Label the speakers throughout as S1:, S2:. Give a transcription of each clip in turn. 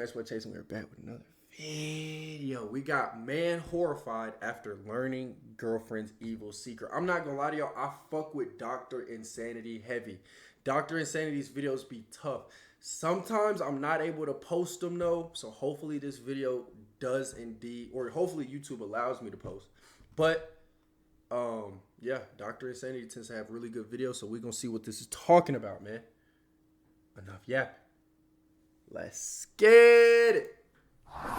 S1: man, it's Chase, and we're back with another video. We got man horrified after learning girlfriend's evil secret. I'm not gonna lie to y'all, I fuck with Dr. Insanity heavy. Dr. Insanity's videos be tough. Sometimes I'm not able to post them though, so hopefully this video does indeed, or hopefully YouTube allows me to post. But yeah, Dr. Insanity tends to have really good videos, so we're gonna see what this is talking about, man. Enough yapping. Let's get it.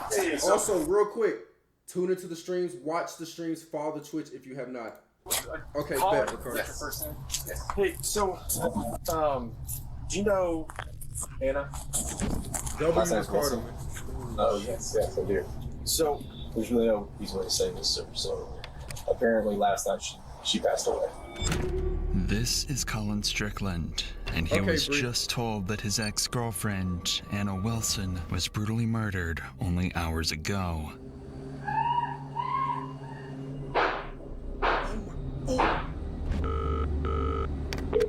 S1: Hey, also, real quick, tune into the streams, watch the streams, follow the Twitch if you have not. Okay, bet, Ricardo.
S2: That's your first name? Yes. Hey, so, do you know Anna?
S1: W. Ricardo.
S2: Oh, yes, I do. So, there's really no easy way to say this, so apparently last night she passed away.
S3: This is Colin Strickland, and he was just told that his ex-girlfriend, Anna Wilson, was brutally murdered only hours ago.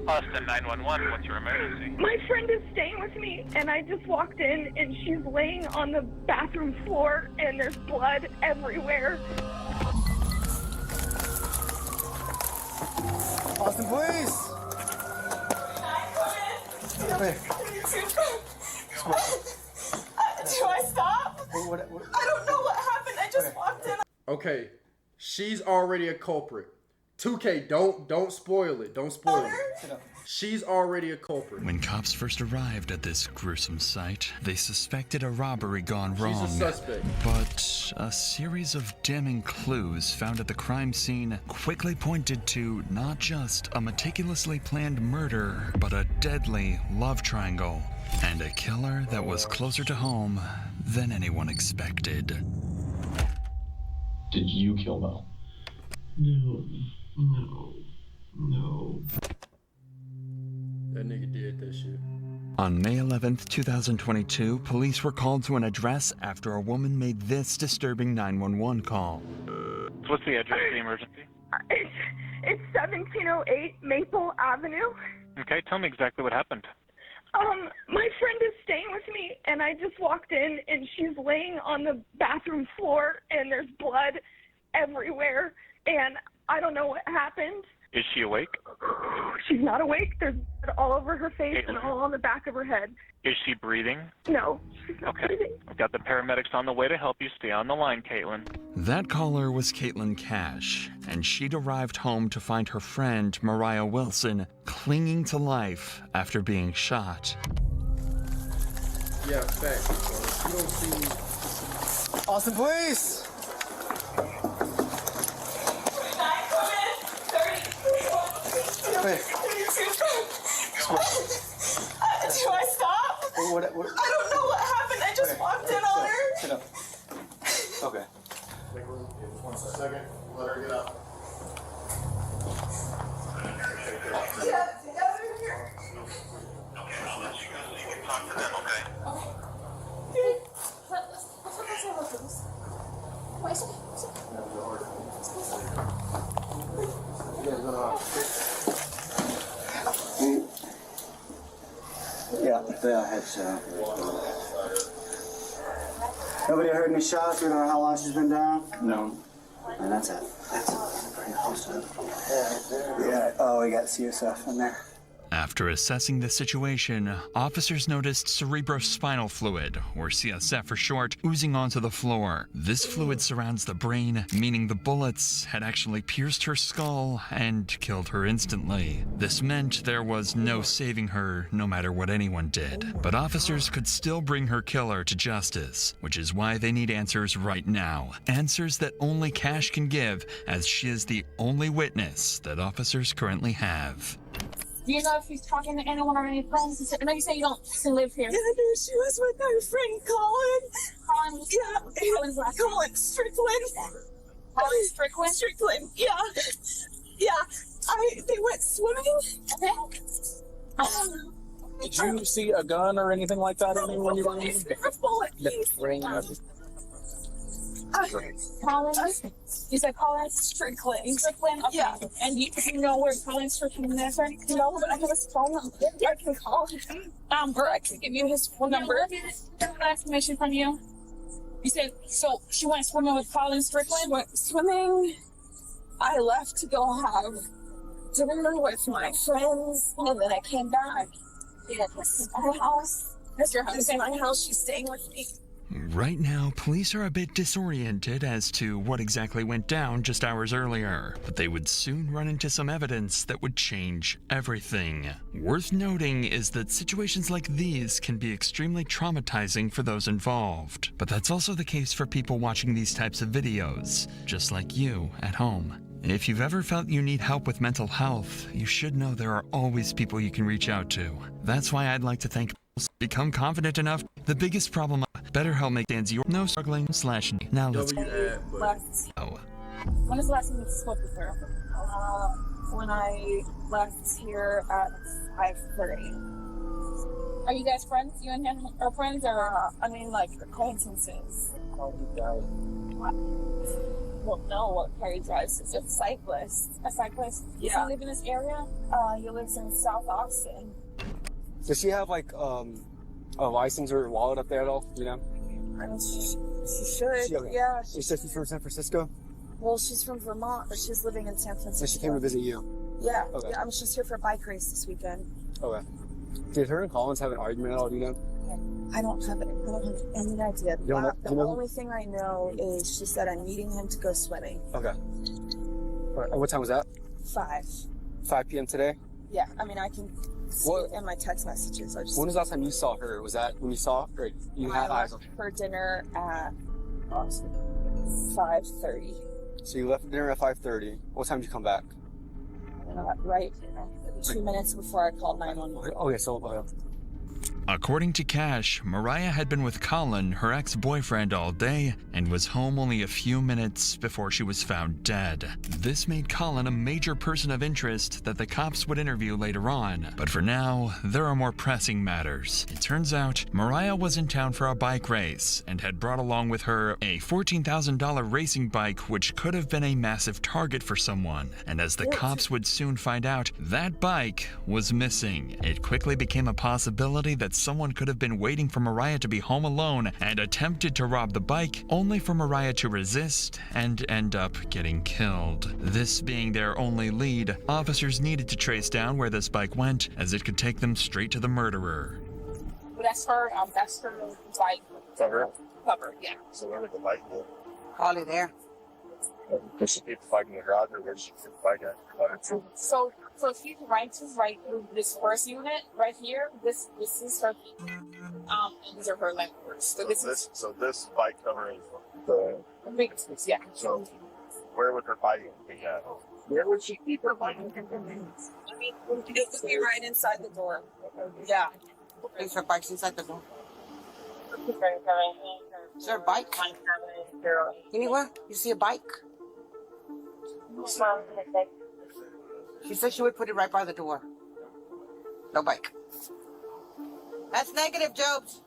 S4: Austin 911, what's your emergency?
S5: My friend is staying with me, and I just walked in, and she's laying on the bathroom floor, and there's blood everywhere.
S6: Austin, please!
S5: Do I stop? I don't know what happened. I just walked in.
S1: Okay, she's already a culprit. 2K, don't spoil it. Don't spoil it. She's already a culprit.
S3: When cops first arrived at this gruesome site, they suspected a robbery gone wrong.
S1: She's a suspect.
S3: But a series of damning clues found at the crime scene quickly pointed to not just a meticulously planned murder, but a deadly love triangle and a killer that was closer to home than anyone expected.
S2: Did you kill Mo?
S6: No.
S1: That nigga did that shit.
S3: On May 11th, 2022, police were called to an address after a woman made this disturbing 911 call.
S4: What's the address of the emergency?
S5: It's 1708 Maple Avenue.
S4: Okay, tell me exactly what happened.
S5: My friend is staying with me, and I just walked in, and she's laying on the bathroom floor, and there's blood everywhere, and I don't know what happened.
S4: Is she awake?
S5: She's not awake. There's blood all over her face and all on the back of her head.
S4: Is she breathing?
S5: No, she's not breathing.
S4: I've got the paramedics on the way to help you. Stay on the line, Caitlin.
S3: That caller was Caitlin Cash, and she'd arrived home to find her friend, Mariah Wilson, clinging to life after being shot.
S1: Yeah, facts. You don't see...
S6: Austin, please! Wait.
S5: Do I stop?
S6: What?
S5: I don't know what happened. I just walked in on her.
S6: Sit up. Okay.
S1: 1 second. Let her get up.
S5: Yeah, over here.
S4: Okay, I'll let you go so you can talk to them, okay?
S6: Yeah, I had Nobody heard any shots? We don't know how long she's been down? No. And that's it. Pretty close to it. Yeah. Oh, we got CSF in there.
S3: After assessing the situation, officers noticed cerebrospinal fluid, or CSF for short, oozing onto the floor. This fluid surrounds the brain, meaning the bullets had actually pierced her skull and killed her instantly. This meant there was no saving her, no matter what anyone did. But officers could still bring her killer to justice, which is why they need answers right now. Answers that only Cash can give, as she is the only witness that officers currently have.
S7: Do you know if she's talking to anyone or any friends? I know you say you don't live here.
S5: Yeah, I knew she was with her friend Colin.
S7: Colin?
S5: Yeah.
S7: Colin's last name?
S5: Colin Strickland.
S7: Colin Strickland?
S5: Strickland, yeah. Yeah. They went swimming.
S7: Okay.
S2: Did you see a gun or anything like that when you were in?
S5: A bullet.
S7: Collins? You said Collins? Strickland. Strickland? Okay. Yeah. And you know where Collins Strickland is? No, but I have his phone number. I can call him. Or I can give you his phone number. Information from you. You said, so she went swimming with Collins Strickland? Went swimming. I left to go have dinner with my friends, and then I came back. Yeah, this is my house. That's your house. This is my house. She's staying with me.
S3: Right now, police are a bit disoriented as to what exactly went down just hours earlier, but they would soon run into some evidence that would change everything. Worth noting is that situations like these can be extremely traumatizing for those involved, but that's also the case for people watching these types of videos, just like you at home. If you've ever felt you need help with mental health, you should know there are always people you can reach out to. That's why I'd like to thank Become Confident Enough. The biggest problem BetterHelp makes stands your no struggling / now let's
S7: When was the last time you spoke with her? When I left here at 5:30. Are you guys friends? You and him are friends, or I mean, like acquaintances? Well, no. What car he drives is a cyclist. A cyclist. Yeah. Does he live in this area? He lives in South Austin.
S8: Does she have like a license or a wallet up there at all? You know?
S7: I mean, she should. Yeah.
S8: She said she's from San Francisco?
S7: Well, she's from Vermont, but she's living in San Francisco.
S8: So she came to visit you?
S7: Yeah.
S8: Okay.
S7: Yeah. I mean, she's here for a bike race this weekend.
S8: Okay. Did her and Collins have an argument at all? Do you know?
S7: I don't have any idea. The only thing I know is she said I'm meeting him to go swimming.
S8: Okay. All right. What time was that?
S7: 5.
S8: 5 p.m. today?
S7: Yeah. I mean, I can see it in my text messages.
S8: When was the last time you saw her? Was that when you saw her? You had eyes on her?
S7: For dinner at 5:30.
S8: So you left dinner at 5:30. What time did you come back?
S7: Right 2 minutes before I called 911.
S8: Okay, so
S3: According to Cash, Mariah had been with Colin, her ex-boyfriend, all day and was home only a few minutes before she was found dead. This made Colin a major person of interest that the cops would interview later on, but for now, there are more pressing matters. It turns out, Mariah was in town for a bike race and had brought along with her a $14,000 racing bike which could have been a massive target for someone, and as the cops would soon find out, that bike was missing. It quickly became a possibility that someone could have been waiting for Mariah to be home alone and attempted to rob the bike, only for Mariah to resist and end up getting killed. This being their only lead, officers needed to trace down where this bike went, as it could take them straight to the murderer.
S7: That's her bike.
S2: Cover?
S7: Cover, yeah.
S2: So where did the bike go?
S9: Probably there.
S2: Does she keep the bike in the garage, or where did she keep the bike at?
S7: So if you right this first unit right here, this is her and these are her landlords. So
S2: this bike covering the
S7: big, yeah.
S2: So where would her bike be at?
S7: Where would she keep her bike? I mean, it would be right inside the door. Yeah.
S9: Is her bike's inside the door? Is there a bike? Anywhere? You see a bike? She said she would put it right by the door. No bike. That's negative, Jobs.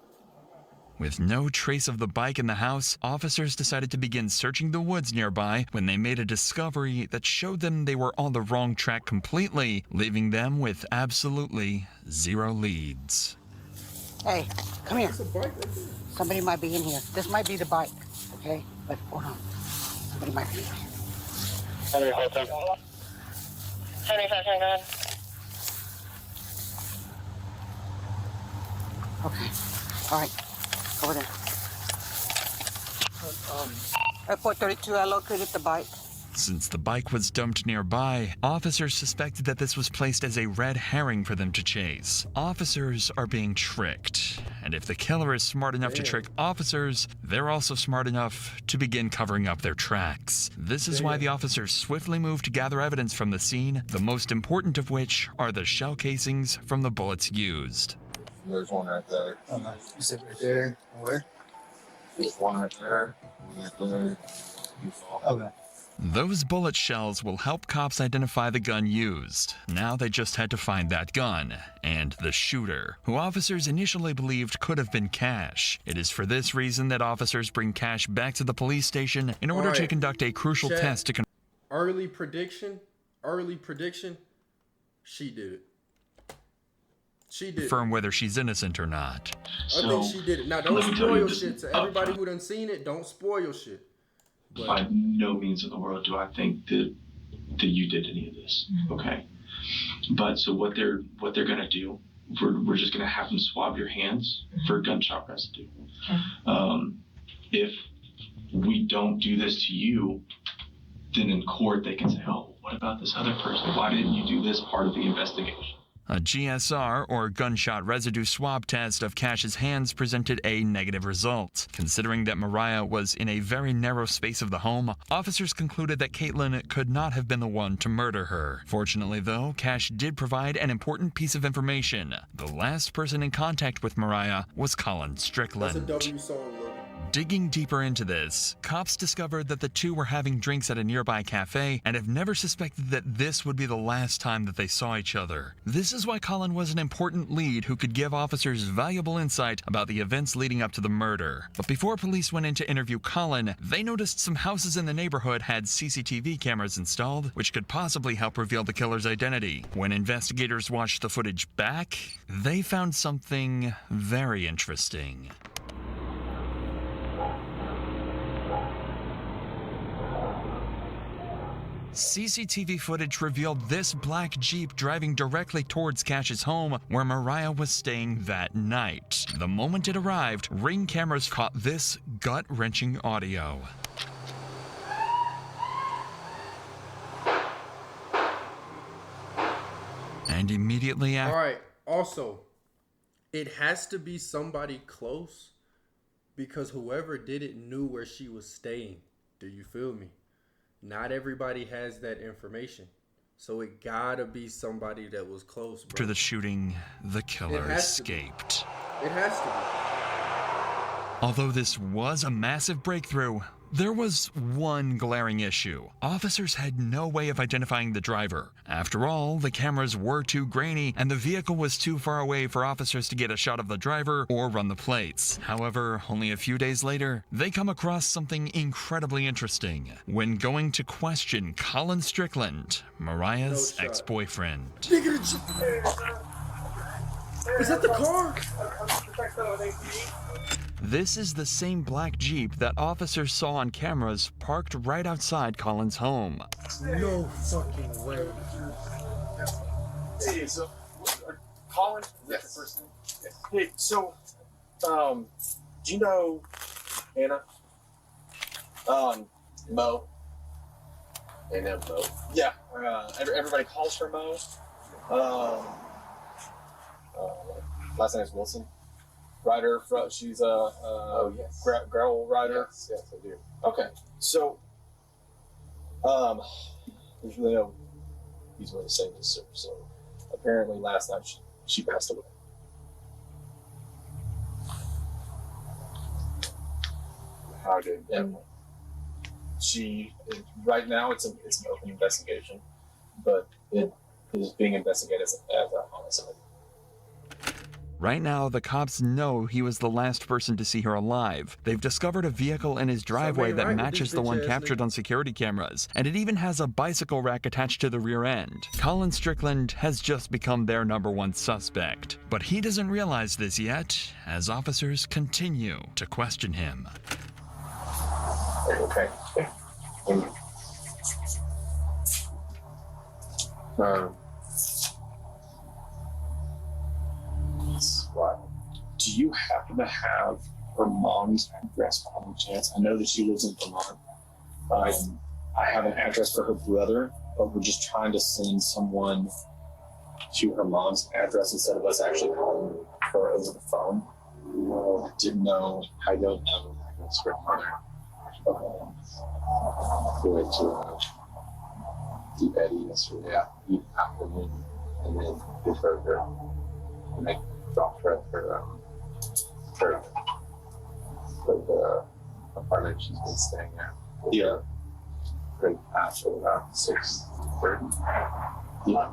S3: With no trace of the bike in the house, officers decided to begin searching the woods nearby when they made a discovery that showed them they were on the wrong track completely, leaving them with absolutely zero leads.
S9: Hey, come here. Somebody might be in here. This might be the bike, okay? But hold on. Somebody might be in here.
S2: Henry, hold on.
S5: Henry, hang on.
S9: Okay. All right. Over there. Airport 32, I located the bike.
S3: Since the bike was dumped nearby, officers suspected that this was placed as a red herring for them to chase. Officers are being tricked, and if the killer is smart enough to trick officers, they're also smart enough to begin covering up their tracks. This is why the officers swiftly moved to gather evidence from the scene, the most important of which are the shell casings from the bullets used.
S2: There's one right there.
S8: You said right there. Where?
S2: There's one right there. Right there.
S8: Okay.
S3: Those bullet shells will help cops identify the gun used. Now they just had to find that gun and the shooter, who officers initially believed could have been Cash. It is for this reason that officers bring Cash back to the police station in order to conduct a crucial test to
S1: early prediction, she did it. She did
S3: confirm whether she's innocent or not.
S1: I think she did it. Now, don't spoil shit to everybody who done seen it. Don't spoil shit. But
S10: by no means in the world do I think that you did any of this. Okay, but so what they're gonna do? We're just gonna have them swab your hands for gunshot residue. If we don't do this to you, then in court they can say, "Oh, what about this other person? Why didn't you do this part of the investigation?"
S3: A GSR, or gunshot residue swab test of Cash's hands, presented a negative result. Considering that Mariah was in a very narrow space of the home, officers concluded that Caitlin could not have been the one to murder her. Fortunately, though, Cash did provide an important piece of information. The last person in contact with Mariah was Colin Strickland.
S1: that's a W song, look.
S3: Digging deeper into this, cops discovered that the two were having drinks at a nearby cafe and have never suspected that this would be the last time that they saw each other. This is why Colin was an important lead who could give officers valuable insight about the events leading up to the murder. But before police went in to interview Colin, they noticed some houses in the neighborhood had CCTV cameras installed, which could possibly help reveal the killer's identity. When investigators watched the footage back, they found something very interesting. CCTV footage revealed this black Jeep driving directly towards Cash's home where Mariah was staying that night. The moment it arrived, Ring cameras caught this gut-wrenching audio. And immediately after...
S1: Alright, also, it has to be somebody close because whoever did it knew where she was staying. Do you feel me? Not everybody has that information. So it gotta be somebody that was close, bro.
S3: After the shooting, the killer escaped.
S1: It has to be.
S3: Although this was a massive breakthrough, there was one glaring issue. Officers had no way of identifying the driver. After all, the cameras were too grainy and the vehicle was too far away for officers to get a shot of the driver or run the plates. However, only a few days later, they come across something incredibly interesting. When going to question Colin Strickland, Mariah's ex-boyfriend.
S1: Is that the car?
S3: This is the same black Jeep that officers saw on cameras parked right outside Colin's home.
S1: No fucking way.
S2: Hey, so, Colin? Yes. Hey, so, do you know Anna? Mo. I know Mo. Yeah, everybody calls her Mo. Last name is Wilson. Rider, she's a gravel rider. Yes, I do. Okay, so there's really no easy way to say this, sir. So apparently last night she passed away. How did? Yeah. Right now it's an open investigation, but it is being investigated as a homicide.
S3: Right now, the cops know he was the last person to see her alive. They've discovered a vehicle in his driveway that matches the one captured on security cameras, and it even has a bicycle rack attached to the rear end. Colin Strickland has just become their #1 suspect, but he doesn't realize this yet, as officers continue to question him.
S2: Okay. What? Do you happen to have her mom's address by any chance? I know that she lives in Vermont. I have an address for her brother, but we're just trying to send someone to her mom's address instead of us actually calling her over the phone. I didn't know. I don't have an address for her mother. Okay. We went to Deep Eddy yesterday afternoon, and then give her and they dropped her at her the apartment she's been staying at. Yeah.
S11: couldn't pass till about 6:30. Yeah.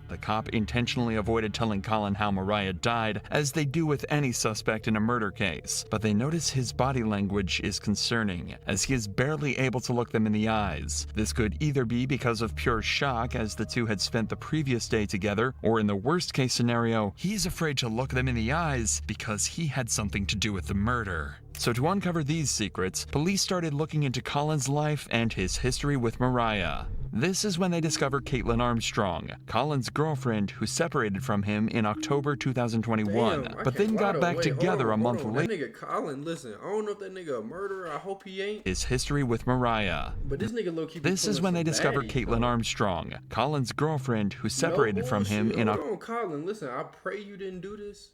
S3: The cop intentionally avoided telling Colin how Mariah died, as they do with any suspect in a murder case, but they notice his body language is concerning, as he is barely able to look them in the eyes. This could either be because of pure shock, as the two had spent the previous day together, or in the worst case scenario, he's afraid to look them in the eyes because he had something to do with the murder. So to uncover these secrets, police started looking into Colin's life and his history with Mariah. This is when they discover Caitlin Armstrong, Colin's girlfriend who separated from him in October 2021, but then got back together a month later.
S1: That nigga Colin, listen, I don't know if that nigga a murderer, I hope he ain't.
S3: His history with Mariah.
S1: But this nigga low-key
S3: This is when they discover Caitlin Armstrong, Colin's girlfriend who separated from him in October.
S1: Colin, listen, I pray you didn't do this.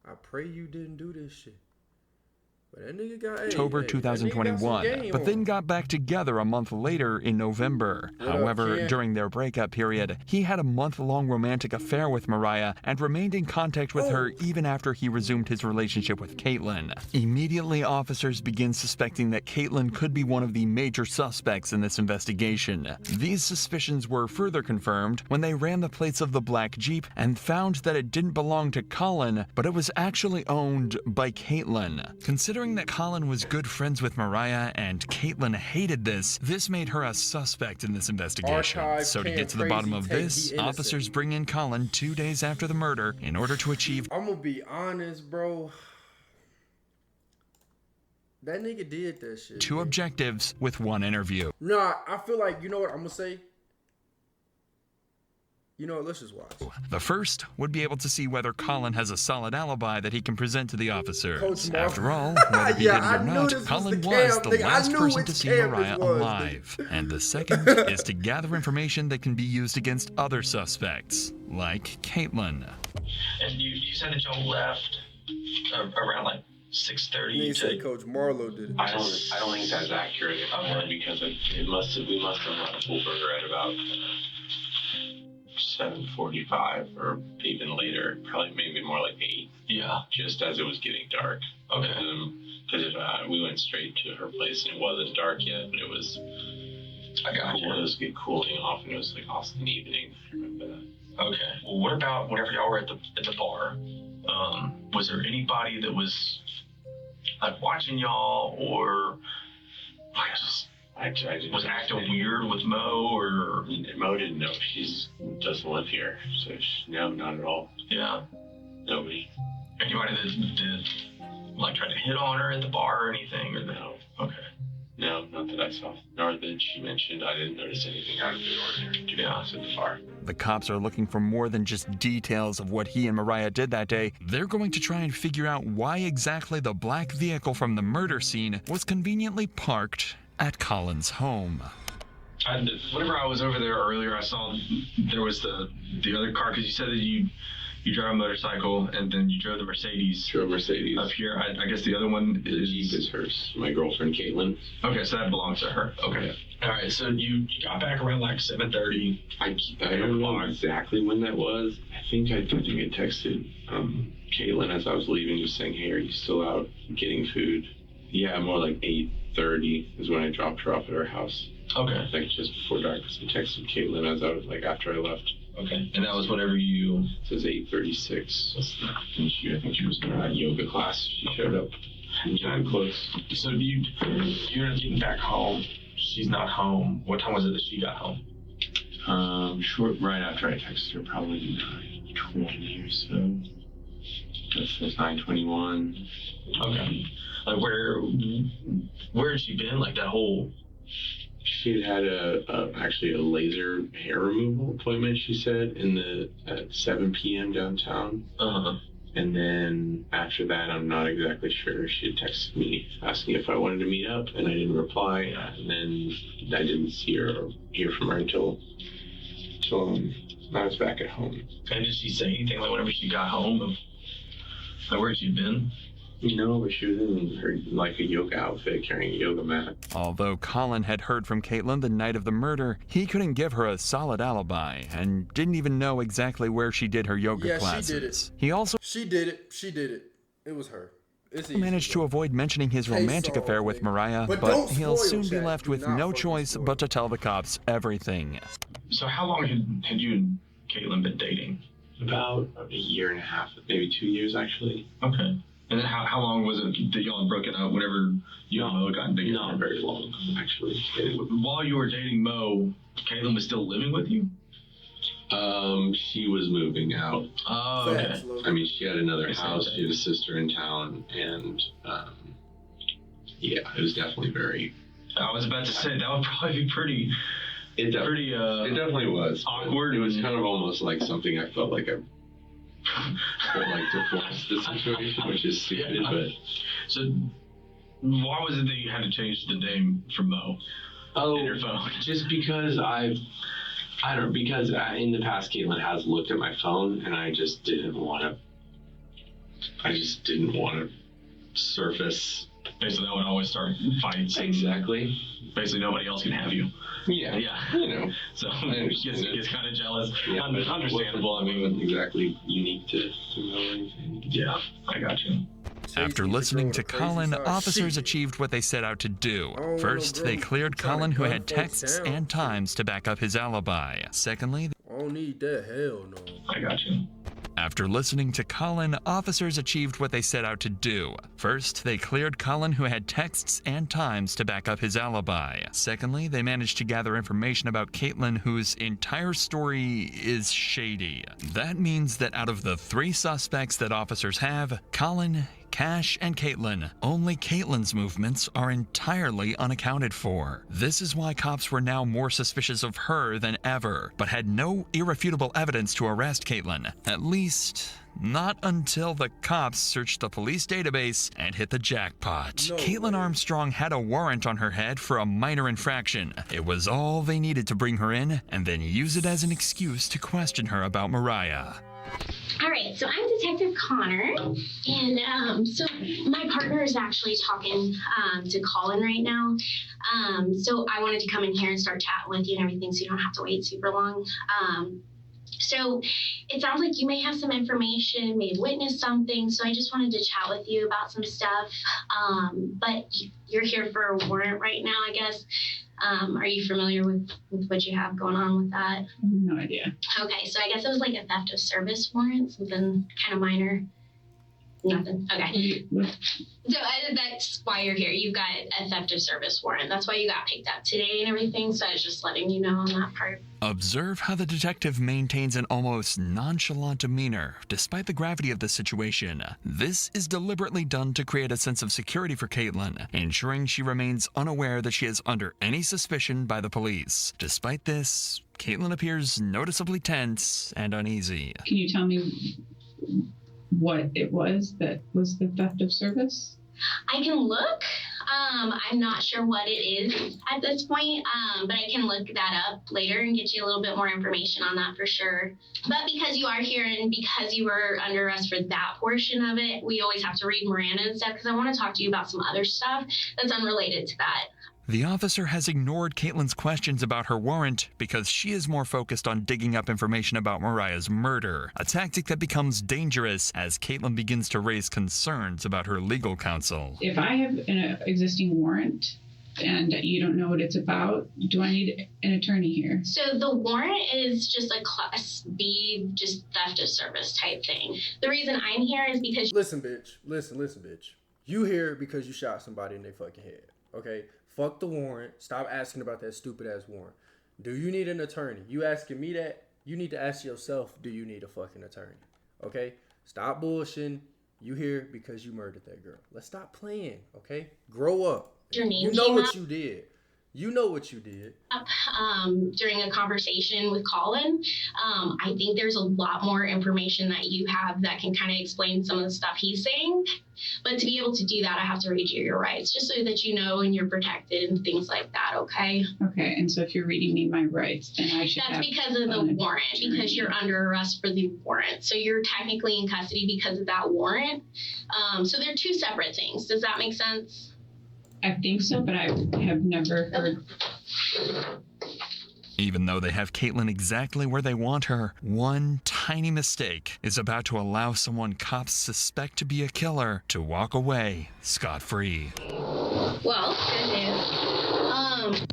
S1: I pray you didn't do this shit. But that nigga got
S3: October 2021, but then got back together a month later in November. However, during their breakup period, he had a month-long romantic affair with Mariah and remained in contact with her even after he resumed his relationship with Caitlin. Immediately, officers begin suspecting that Caitlin could be one of the major suspects in this investigation. These suspicions were further confirmed when they ran the plates of the black Jeep and found that it didn't belong to Colin, but it was actually owned by Caitlin. Considering that Colin was good friends with Mariah and Caitlin hated this made her a suspect in this investigation. So to get to the bottom of this, officers bring in Colin 2 days after the murder in order to achieve...
S1: I'm gonna be honest, bro. That nigga did that shit.
S3: Two objectives with one interview.
S1: Nah, I feel like, you know what I'm gonna say? You know what, let's just watch.
S3: The first would be able to see whether Colin has a solid alibi that he can present to the officers. After all, whether he did it or not, Colin was the last person to see Mariah alive. And the second is to gather information that can be used against other suspects, like Caitlin.
S10: And you said that y'all left around like 6:30.
S1: You said Coach Marlowe did it.
S11: I don't think that's accurate, because we must have left Fulberger at about 7:45 or even later, probably maybe more like 8.
S10: Yeah.
S11: Just as it was getting dark.
S10: Okay.
S11: Because we went straight to her place and it wasn't dark yet, but it was.
S10: I got you.
S11: It was cooling off and it was like awesome evening. I remember that.
S10: Okay. Well, what about whenever y'all were at the bar? Was there anybody that was like watching y'all or like just?
S11: I
S10: was acting weird with Mo, or
S11: Mo didn't know. She doesn't live here, so no, not at all.
S10: Yeah,
S11: nobody.
S10: Anybody that did like try to hit on her at the bar or anything, or
S11: no?
S10: Okay.
S11: No, not that I saw. Nor that she mentioned. I didn't notice anything out of the ordinary, to be honest, at the bar.
S3: The cops are looking for more than just details of what he and Mariah did that day. They're going to try and figure out why exactly the black vehicle from the murder scene was conveniently parked at Colin's home.
S10: Whenever I was over there earlier, I saw there was the other car, because you said that you drive a motorcycle and then you drove the Mercedes.
S11: Drove Mercedes.
S10: Up here. I guess the other one
S11: is hers. My girlfriend, Caitlin.
S10: Okay, so that belongs to her. Okay. Yeah. All right, so you got back around like 7:30.
S11: I don't know exactly when that was. I think I texted Caitlin as I was leaving, just saying, hey, are you still out getting food? Yeah, more like 8:30 is when I dropped her off at her house.
S10: Okay.
S11: Like just before dark, because I texted Caitlin as I was after I left.
S10: Okay. And that was whenever you...
S11: It says 8:36. And I think she was in her yoga class. She showed up. I'm close.
S10: So you're not getting back home. She's not home. What time was it that she got home?
S11: Short right after I texted her, probably 9:20 or so. That's 9:21.
S10: Okay. Like where had she been? Like that whole.
S11: She had actually a laser hair removal appointment. She said at 7 p.m. downtown. And then after that, I'm not exactly sure. She had texted me asking if I wanted to meet up, and I didn't reply. And then I didn't see her or hear from her until I was back at home.
S10: And did she say anything like whenever she got home? Like where she'd been?
S11: No, but she was in her like a yoga outfit, carrying a yoga mat.
S3: Although Colin had heard from Caitlin the night of the murder, he couldn't give her a solid alibi and didn't even know exactly where she did her yoga classes.
S1: She did it.
S3: He also...
S1: She did it. It was her.
S3: managed to avoid mentioning his romantic affair with Mariah, but he'll soon be left with no choice but to tell the cops everything.
S10: So how long had you and Caitlin been dating?
S11: About a year and a half, maybe 2 years actually.
S10: Okay. And then how long was it that y'all had broken up whenever you and Mo got together?
S11: Not very long, actually.
S10: While you were dating Mo, Caitlin was still living with you?
S11: She was moving out.
S10: Oh, okay.
S11: I mean, she had another house, she had a sister in town, and yeah, it was definitely very...
S10: I was about to say, that would probably be pretty...
S11: It definitely was.
S10: Awkward.
S11: It was kind of almost like something I felt like I would like to force the situation, which is stupid, but...
S10: So, why was it that you had to change the name from Mo in your phone?
S11: Just because because in the past, Caitlin has looked at my phone, and I just didn't want to surface.
S10: Basically, that would always start fights.
S11: Exactly.
S10: Basically, nobody else can have you.
S11: Yeah. You know.
S10: So, gets kind of jealous.
S11: Yeah,
S10: Understandable. I mean,
S11: exactly unique to Mo or anything.
S10: Yeah, I got you.
S3: After listening to Colin, officers achieved what they set out to do. First, they cleared Colin, who had texts and times to back up his alibi. Secondly,
S1: I don't need that. Hell no.
S10: I got you.
S3: After listening to Colin, officers achieved what they set out to do. First, they cleared Colin, who had texts and times to back up his alibi. Secondly, they managed to gather information about Caitlin, whose entire story is shady. That means that out of the 3 suspects that officers have, Colin, Cash, and Caitlin, only Caitlin's movements are entirely unaccounted for. This is why cops were now more suspicious of her than ever, but had no irrefutable evidence to arrest Caitlin. At least, not until the cops searched the police database and hit the jackpot. Caitlin Armstrong had a warrant on her head for a minor infraction. It was all they needed to bring her in, and then use it as an excuse to question her about Mariah.
S12: All right, so I'm Detective Connor, and so my partner is actually talking to Colin right now. So I wanted to come in here and start chatting with you and everything, so you don't have to wait super long. So it sounds like you may have some information, may have witnessed something, so I just wanted to chat with you about some stuff. But you're here for a warrant right now, I guess. Are you familiar with what you have going on with that?
S13: No idea.
S12: Okay, so I guess it was like a theft of service warrant, something kind of minor. Nothing. Okay. So that's why you're here. You've got a theft of service warrant. That's why you got picked up today and everything. So I was just letting you know on that part.
S3: Observe how the detective maintains an almost nonchalant demeanor, despite the gravity of the situation. This is deliberately done to create a sense of security for Caitlin, ensuring she remains unaware that she is under any suspicion by the police. Despite this, Caitlin appears noticeably tense and uneasy.
S13: Can you tell me what it was that was the theft of service?
S12: I can look. I'm not sure what it is at this point, but I can look that up later and get you a little bit more information on that for sure. But because you are here and because you were under arrest for that portion of it, we always have to read Miranda and stuff because I want to talk to you about some other stuff that's unrelated to that.
S3: The officer has ignored Caitlin's questions about her warrant because she is more focused on digging up information about Mariah's murder, a tactic that becomes dangerous as Caitlin begins to raise concerns about her legal counsel.
S13: If I have an existing warrant and you don't know what it's about, do I need an attorney here?
S12: So the warrant is just a Class B, just theft of service type thing. The reason I'm here is because...
S1: Listen, bitch. Listen, bitch. You here because you shot somebody in their fucking head, okay? Fuck the warrant. Stop asking about that stupid ass warrant. Do you need an attorney? You asking me that? You need to ask yourself, do you need a fucking attorney? Okay? Stop bullshitting. You here because you murdered that girl. Let's stop playing, okay? Grow up.
S12: Your name
S1: you know
S12: came
S1: what
S12: up.
S1: you did. You know what you did.
S12: During a conversation with Colin, I think there's a lot more information that you have that can kind of explain some of the stuff he's saying. But to be able to do that, I have to read you your rights, just so that you know and you're protected and things like that, okay?
S13: Okay, and so if you're reading me my rights, then I should
S12: That's because of the warrant, because you're under arrest for the warrant. So you're technically in custody because of that warrant. So they're 2 separate things. Does that make sense?
S13: I think so, but I have never heard.
S3: Even though they have Caitlin exactly where they want her, one tiny mistake is about to allow someone cops suspect to be a killer to walk away scot-free.
S12: Well, good news.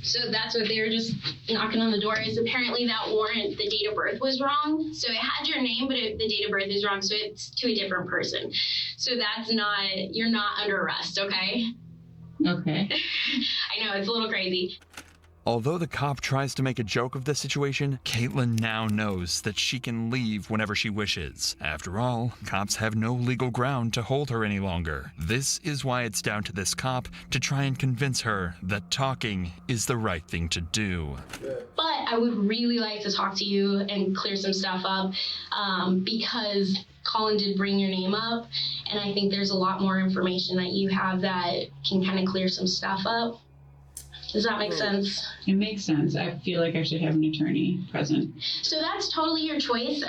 S12: So that's what they were just knocking on the door is apparently that warrant, the date of birth was wrong. So it had your name, but the date of birth is wrong. So it's to a different person. So that's not, you're not under arrest, okay?
S13: Okay.
S12: I know, it's a little crazy.
S3: Although the cop tries to make a joke of the situation, Caitlin now knows that she can leave whenever she wishes. After all, cops have no legal ground to hold her any longer. This is why it's down to this cop to try and convince her that talking is the right thing to do.
S12: But I would really like to talk to you and clear some stuff up because Colin did bring your name up, and I think there's a lot more information that you have that can kind of clear some stuff up. Does that make sense?
S13: It makes sense. I feel like I should have an attorney present.
S12: So that's totally your choice.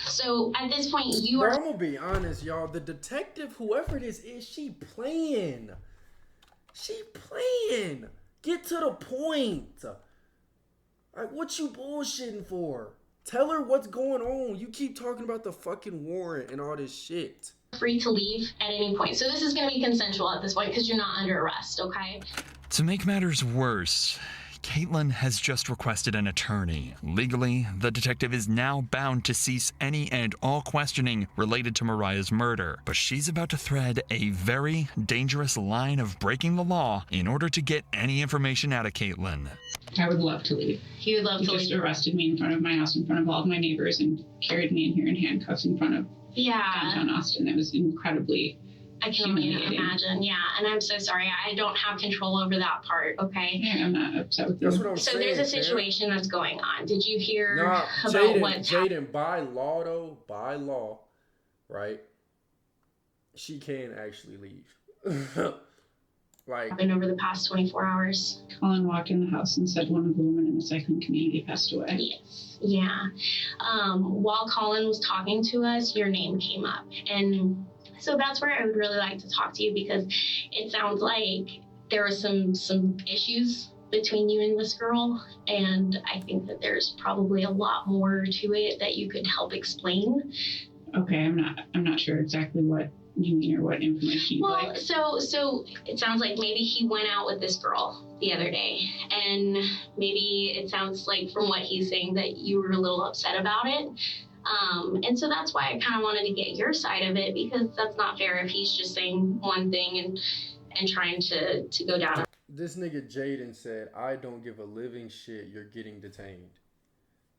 S12: So at this point, you are.
S1: I'm gonna be honest, y'all. The detective, whoever this is, she playing. She playing. Get to the point. Like, what you bullshitting for? Tell her what's going on. You keep talking about the fucking warrant and all this shit.
S12: Free to leave at any point. So this is going to be consensual at this point because you're not under arrest, okay?
S3: To make matters worse, Caitlin has just requested an attorney. Legally, the detective is now bound to cease any and all questioning related to Mariah's murder. But she's about to thread a very dangerous line of breaking the law in order to get any information out of Caitlin.
S13: I would love to leave.
S12: You would love to leave?
S13: Just arrested me in front of my house, in front of all of my neighbors, and carried me in here in handcuffs in front of downtown Austin. It was incredibly
S12: I can only imagine, yeah. And I'm so sorry. I don't have control over that part, okay?
S13: Yeah, I'm not upset with you.
S1: That's what I'm
S12: so
S1: saying.
S12: There's a situation that's going on. Did you hear about
S1: Jaden, by law, right? She can actually leave. Like,
S12: happened over the past 24 hours?
S13: Colin walked in the house and said one of the women in the cycling community passed away.
S12: Yes. Yeah. While Colin was talking to us, your name came up. And so that's where I would really like to talk to you because it sounds like there were some issues between you and this girl. And I think that there's probably a lot more to it that you could help explain.
S13: Okay, I'm not sure exactly what you mean or what information you'd like.
S12: So it sounds like maybe he went out with this girl the other day, and maybe it sounds like from what he's saying that you were a little upset about it. And so that's why I kind of wanted to get your side of it because that's not fair if he's just saying one thing and trying to go down.
S1: This nigga Jaden said, I don't give a living shit, you're getting detained.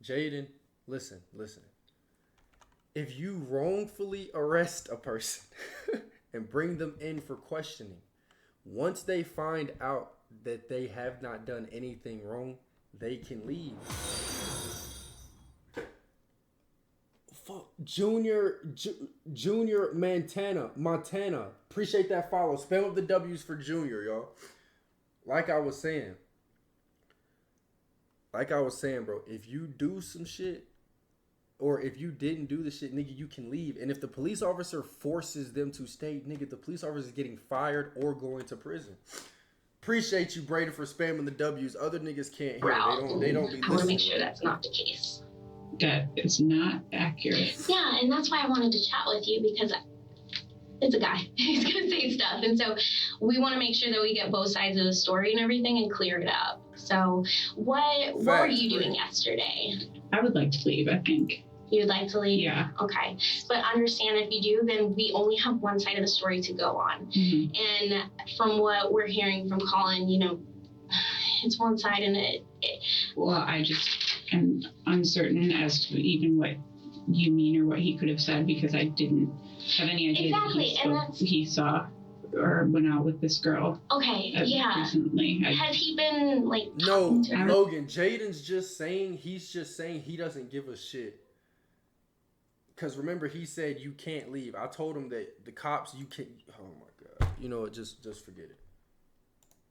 S1: Jaden, listen. If you wrongfully arrest a person and bring them in for questioning, once they find out that they have not done anything wrong, they can leave. Fuck. Junior Montana. Appreciate that follow. Spam up the W's for Junior, y'all. Like I was saying, bro, if you do some shit, or if you didn't do the shit, nigga, you can leave. And if the police officer forces them to stay, nigga, the police officer is getting fired or going to prison. Appreciate you, Brayden, for spamming the W's. Other niggas can't hear. They don't be listening.
S12: I want to make sure that's not the case.
S13: That is not accurate.
S12: Yeah, and that's why I wanted to chat with you because it's a guy. He's going to say stuff. And so we want to make sure that we get both sides of the story and everything and clear it up. So what were you doing yesterday?
S13: I would like to leave, I think.
S12: You'd like to leave?
S13: Yeah.
S12: Okay. But understand if you do, then we only have one side of the story to go on. Mm-hmm. And from what we're hearing from Colin, you know, it's one side and
S13: Well, I just am uncertain as to even what you mean or what he could have said because I didn't have any idea that he saw or went out with this girl.
S12: Okay, yeah.
S13: Recently.
S12: Has he been like
S1: No, Logan, Jaden's just saying he doesn't give a shit. Because remember, he said you can't leave. I told him that the cops, you can't. Oh my God. You know what? Just forget it.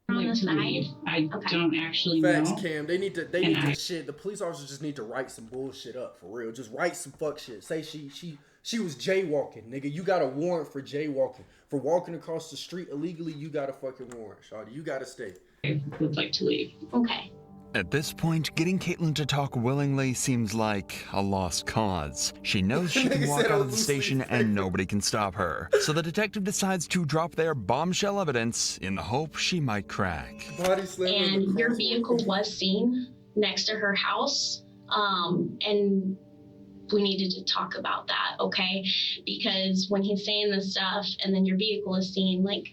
S13: Like to leave. I don't actually
S1: Facts,
S13: know.
S1: Cam. They need to shit. The police officers just need to write some bullshit up for real. Just write some fuck shit. Say she was jaywalking, nigga. You got a warrant for jaywalking. For walking across the street illegally, you got a fucking warrant, shawty. You gotta stay.
S13: I would like to leave.
S12: Okay.
S3: At this point, getting Caitlin to talk willingly seems like a lost cause. She knows she can walk out of the station and nobody can stop her. So the detective decides to drop their bombshell evidence in the hope she might crack.
S12: And your vehicle was seen next to her house, and we needed to talk about that, okay? Because when he's saying this stuff and then your vehicle is seen, like,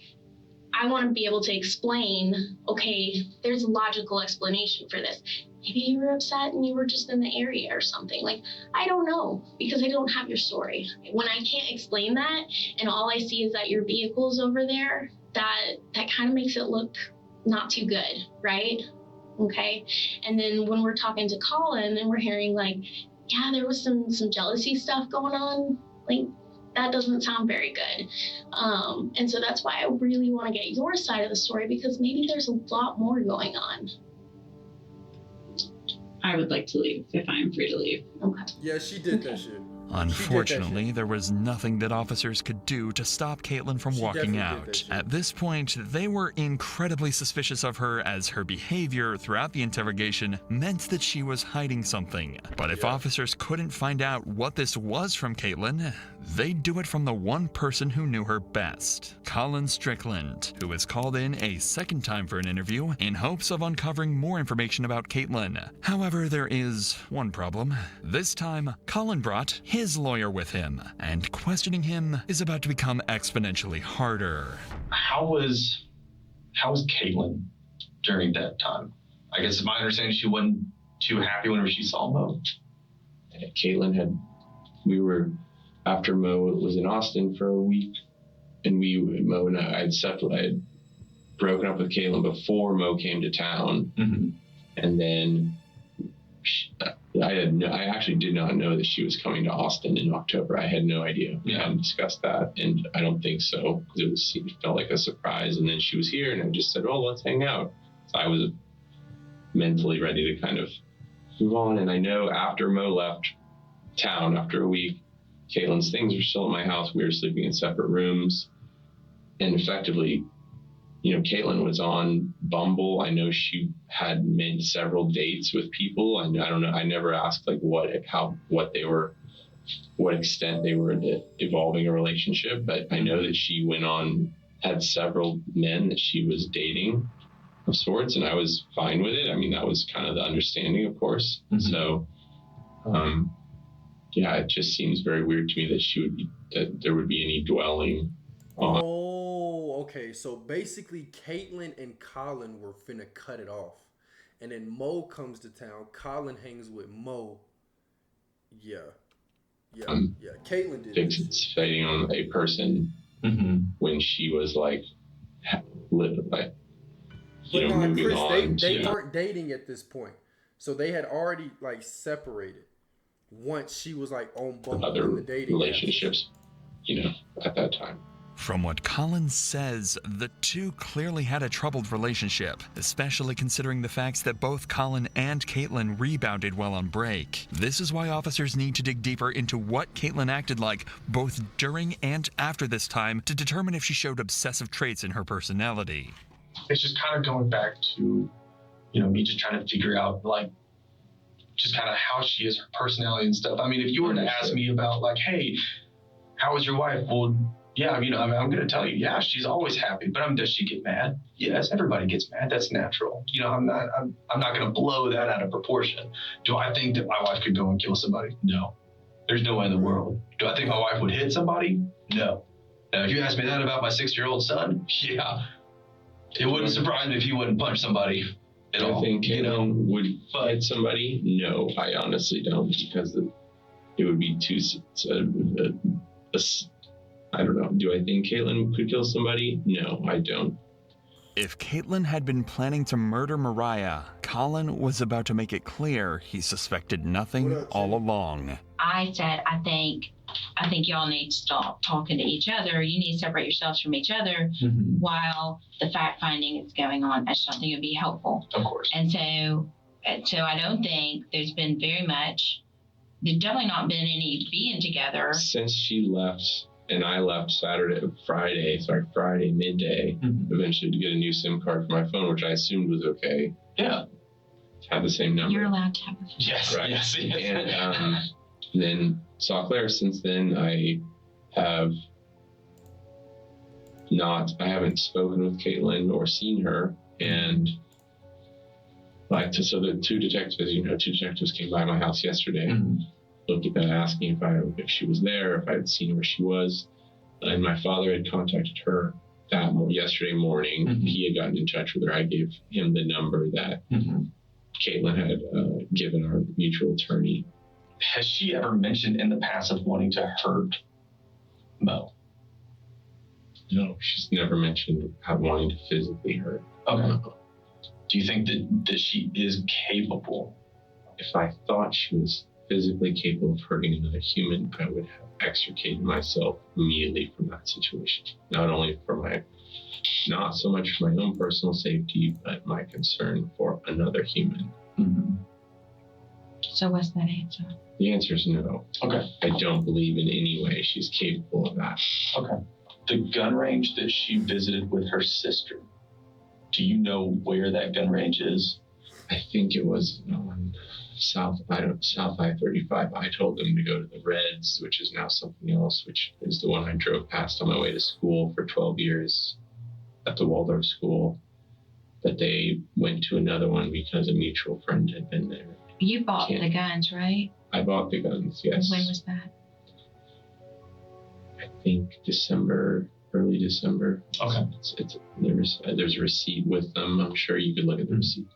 S12: I want to be able to explain, okay, there's a logical explanation for this. Maybe you were upset and you were just in the area or something. Like, I don't know, because I don't have your story. When I can't explain that and all I see is that your vehicle's over there, that kind of makes it look not too good, right? Okay. And then when we're talking to Colin and we're hearing like, yeah, there was some jealousy stuff going on, like, that doesn't sound very good. And so that's why I really want to get your side of the story, because maybe there's a lot more going on.
S13: I would like to leave if I am free to leave.
S12: Okay.
S1: Yeah, she did that shit.
S3: Unfortunately, there was nothing that officers could do to stop Caitlin from walking out. At this point, they were incredibly suspicious of her, as her behavior throughout the interrogation meant that she was hiding something. But if officers couldn't find out what this was from Caitlin, they'd do it from the one person who knew her best, Colin Strickland, who was called in a second time for an interview in hopes of uncovering more information about Caitlin. However, there is one problem. This time, Colin brought his lawyer with him, and questioning him is about to become exponentially harder.
S10: How was Caitlin during that time? I guess my understanding, she wasn't too happy whenever she saw Mo.
S11: Caitlin we were, after Mo was in Austin for a week, and Mo and I had broken up with Caitlin before Mo came to town.
S10: Mm-hmm.
S11: And then I actually did not know that she was coming to Austin in October. I had no idea. We hadn't discussed that, and I don't think so, because it felt like a surprise. And then she was here, and I just said, "Oh, let's hang out." So I was mentally ready to kind of move on. And I know after Mo left town after a week, Caitlin's things were still at my house. We were sleeping in separate rooms, and effectively, Caitlin was on Bumble. I know she had made several dates with people. I don't know. I never asked like what extent they were evolving a relationship, but I know that she had several men that she was dating of sorts, and I was fine with it. I mean, that was kind of the understanding, of course. Mm-hmm. So, it just seems very weird to me that there would be any dwelling on.
S1: Oh, okay. So basically, Caitlin and Colin were finna cut it off, and then Mo comes to town. Colin hangs with Mo. Yeah. Caitlin did
S11: fixating on a person when she was like, moving
S1: Chris,
S11: on.
S1: They weren't dating at this point, so they had already like separated. Once she was like on Bumble
S11: other
S1: in the dating
S11: relationships, at that time.
S3: From what Colin says, the two clearly had a troubled relationship, especially considering the facts that both Colin and Caitlin rebounded while on break. This is why officers need to dig deeper into what Caitlin acted like both during and after this time to determine if she showed obsessive traits in her personality.
S10: It's just kind of going back to, me just trying to figure out like just kind of how she is, her personality and stuff. I mean, if you were to ask me about like, hey, how was your wife? Well, yeah, I'm going to tell you, yeah, she's always happy. But does she get mad? Yes, everybody gets mad. That's natural. I'm not going to blow that out of proportion. Do I think that my wife could go and kill somebody? No. There's no way in the world. Do I think my wife would hit somebody? No. Now, if you ask me that about my 6-year-old son, yeah, it wouldn't surprise me if he wouldn't punch somebody at all.
S11: I think Caitlin would hit somebody. No, I honestly don't, because it would be too. I don't know. Do I think Caitlin could kill somebody? No, I don't.
S3: If Caitlin had been planning to murder Mariah, Colin was about to make it clear he suspected nothing all along.
S14: I said, I think y'all need to stop talking to each other. You need to separate yourselves from each other while the fact finding is going on. I just don't think it would be helpful.
S10: Of course.
S14: And so I don't think there's been very much. There's definitely not been any being together
S11: since she left. And I left Friday midday, eventually to get a new SIM card for my phone, which I assumed was okay.
S10: Yeah.
S11: had the same number.
S12: You're allowed to have a
S10: Yes,
S11: Right.
S10: yes.
S11: And then saw Claire. Since then, I haven't spoken with Caitlin or seen her. And so the two detectives came by my house yesterday, looked at that, asking if she was there, if I had seen where she was. And my father had contacted her yesterday morning. He had gotten in touch with her. I gave him the number that Caitlin had given our mutual attorney.
S10: Has she ever mentioned in the past of wanting to hurt Mo?
S11: No, she's never mentioned wanting to physically hurt.
S10: Okay. Do you think that she is capable?
S11: If I thought she was physically capable of hurting another human, I would have extricated myself immediately from that situation. Not only not so much for my own personal safety, but my concern for another human.
S12: So what's that answer?
S11: The answer is no.
S10: Okay.
S11: I don't believe in any way she's capable of that.
S10: Okay. The gun range that she visited with her sister, do you know where that gun range is?
S11: I think it was on South I-35. I told them to go to the Reds, which is now something else, which is the one I drove past on my way to school for 12 years at the Waldorf school. But they went to another one because a mutual friend had been there.
S12: You bought the guns, right?
S11: I bought the guns, yes.
S12: When was that?
S11: I think early December.
S10: Okay.
S11: There's a receipt with them. I'm sure you could look at the receipt.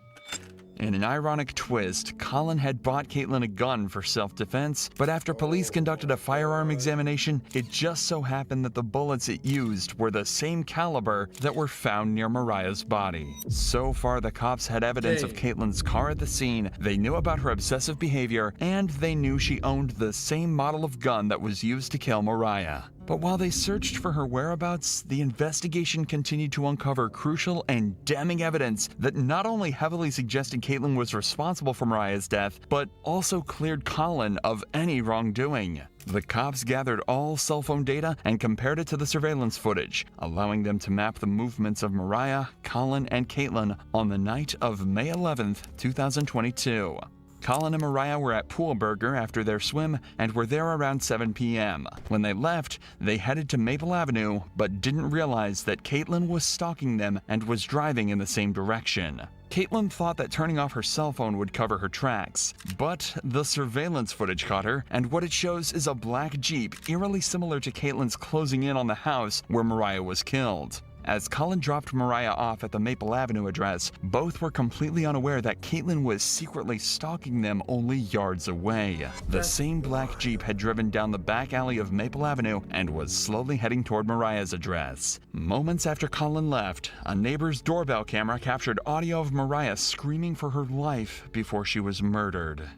S3: In an ironic twist, Colin had bought Caitlin a gun for self-defense, but after police conducted a firearm examination, it just so happened that the bullets it used were the same caliber that were found near Mariah's body. So far, the cops had evidence of Caitlin's car at the scene, they knew about her obsessive behavior, and they knew she owned the same model of gun that was used to kill Mariah. But while they searched for her whereabouts, the investigation continued to uncover crucial and damning evidence that not only heavily suggested Caitlin was responsible for Mariah's death, but also cleared Colin of any wrongdoing. The cops gathered all cell phone data and compared it to the surveillance footage, allowing them to map the movements of Mariah, Colin, and Caitlin on the night of May 11th, 2022. Colin and Mariah were at Pool Burger after their swim and were there around 7 p.m. When they left, they headed to Maple Avenue, but didn't realize that Caitlin was stalking them and was driving in the same direction. Caitlin thought that turning off her cell phone would cover her tracks, but the surveillance footage caught her, and what it shows is a black Jeep eerily similar to Caitlin's closing in on the house where Mariah was killed. As Colin dropped Mariah off at the Maple Avenue address, both were completely unaware that Caitlin was secretly stalking them only yards away. The same black Jeep had driven down the back alley of Maple Avenue and was slowly heading toward Mariah's address. Moments after Colin left, a neighbor's doorbell camera captured audio of Mariah screaming for her life before she was murdered.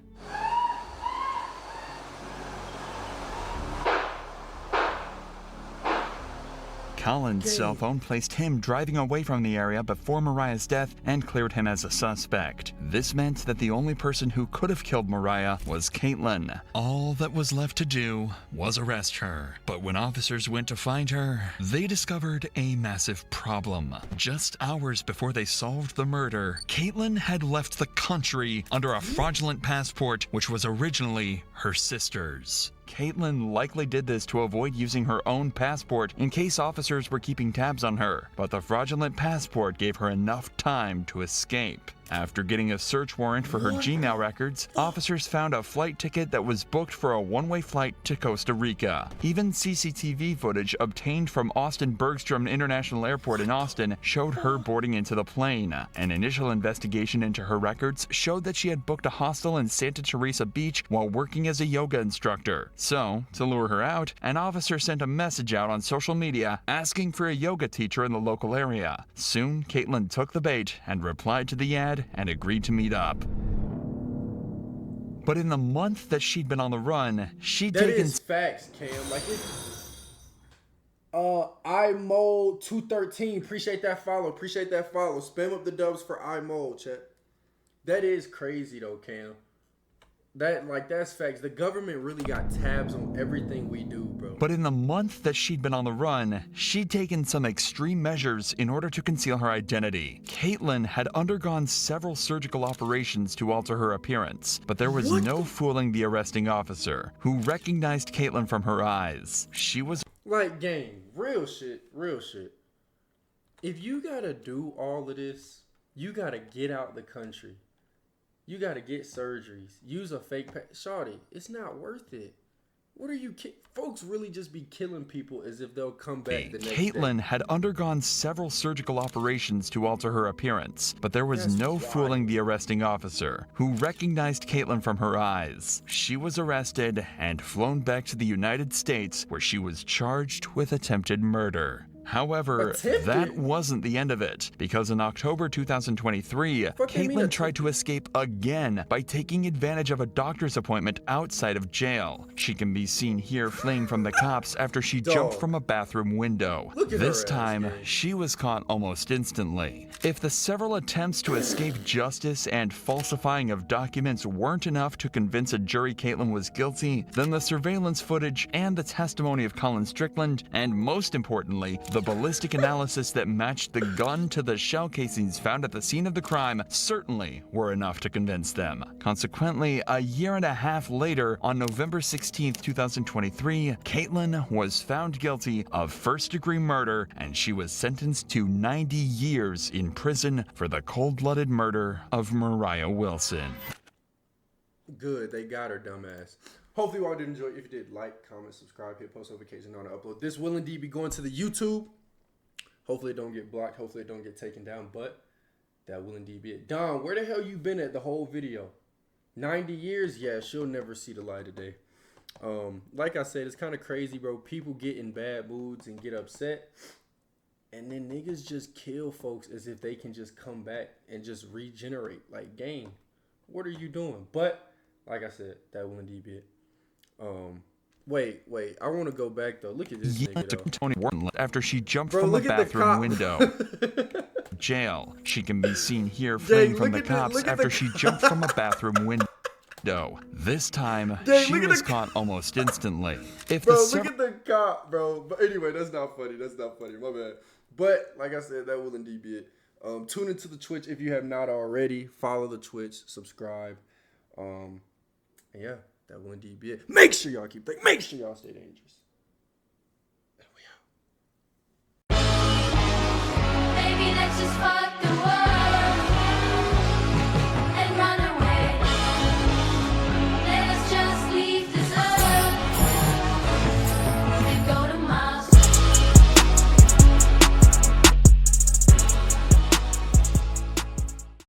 S3: Colin's cell phone placed him driving away from the area before Mariah's death and cleared him as a suspect. This meant that the only person who could have killed Mariah was Caitlin. All that was left to do was arrest her. But when officers went to find her, they discovered a massive problem. Just hours before they solved the murder, Caitlin had left the country under a fraudulent passport, which was originally her sister's. Caitlin likely did this to avoid using her own passport in case officers were keeping tabs on her, but the fraudulent passport gave her enough time to escape. After getting a search warrant for her Gmail records, officers found a flight ticket that was booked for a one-way flight to Costa Rica. Even CCTV footage obtained from Austin Bergstrom International Airport in Austin showed her boarding into the plane. An initial investigation into her records showed that she had booked a hostel in Santa Teresa Beach while working as a yoga instructor. So, to lure her out, an officer sent a message out on social media asking for a yoga teacher in the local area. Soon, Caitlin took the bait and replied to the ad and agreed to meet up. But in the month that she'd been on the run, she'd taken...
S1: That is facts, Cam. Like it... iMold213, appreciate that follow. Spam up the dubs for iMold, chat. That is crazy though, Cam. That's facts. The government really got tabs on everything we do, bro.
S3: But in the month that she'd been on the run, she'd taken some extreme measures in order to conceal her identity. Caitlin had undergone several surgical operations to alter her appearance, but there was no fooling the arresting officer, who recognized Caitlin from her eyes. She was
S1: like, gang, real shit. If you gotta do all of this, you gotta get out the country. You gotta get surgeries. Use a fake shawty. It's not worth it. What are you folks really just be killing people as if they'll come back the next
S3: Caitlin
S1: day?
S3: had undergone several surgical operations to alter her appearance, but there was no fooling the arresting officer, who recognized Caitlin from her eyes. She was arrested and flown back to the United States, where she was charged with attempted murder. However, that wasn't the end of it, because in October 2023, Caitlin tried to escape again by taking advantage of a doctor's appointment outside of jail. She can be seen here fleeing from the cops after she jumped from a bathroom window. This time, she was caught almost instantly. If the several attempts to escape justice and falsifying of documents weren't enough to convince a jury Caitlin was guilty, then the surveillance footage and the testimony of Colin Strickland, and most importantly, the ballistic analysis that matched the gun to the shell casings found at the scene of the crime certainly were enough to convince them. Consequently, a year and a half later, on November 16, 2023, Caitlin was found guilty of first-degree murder, and she was sentenced to 90 years in prison for the cold-blooded murder of Mariah Wilson.
S1: Good, they got her, dumbass. Hopefully you all did enjoy. If you did, like, comment, subscribe, hit post notification on the upload. This will indeed be going to the YouTube. Hopefully it don't get blocked. Hopefully it don't get taken down. But that will indeed be it. Don, where the hell you been at the whole video? 90 years? Yeah, she'll never see the light of day. Like I said, it's kind of crazy, bro. People get in bad moods and get upset. And then niggas just kill folks as if they can just come back and just regenerate. Like, gang, what are you doing? But, like I said, that will indeed be it. Wait. I want to go back though. Look at this nigga though.
S3: Tony Wharton after she jumped from a bathroom window. Jail. She can be seen here fleeing from the cops after she jumped from a bathroom window. This time, she was caught almost instantly.
S1: Look at the cop, bro. But anyway, that's not funny. My bad. But like I said, that will indeed be it. Tune into the Twitch if you have not already. Follow the Twitch. Subscribe. And yeah. That will indeed be it. Make sure y'all keep thinking. Make sure y'all stay dangerous.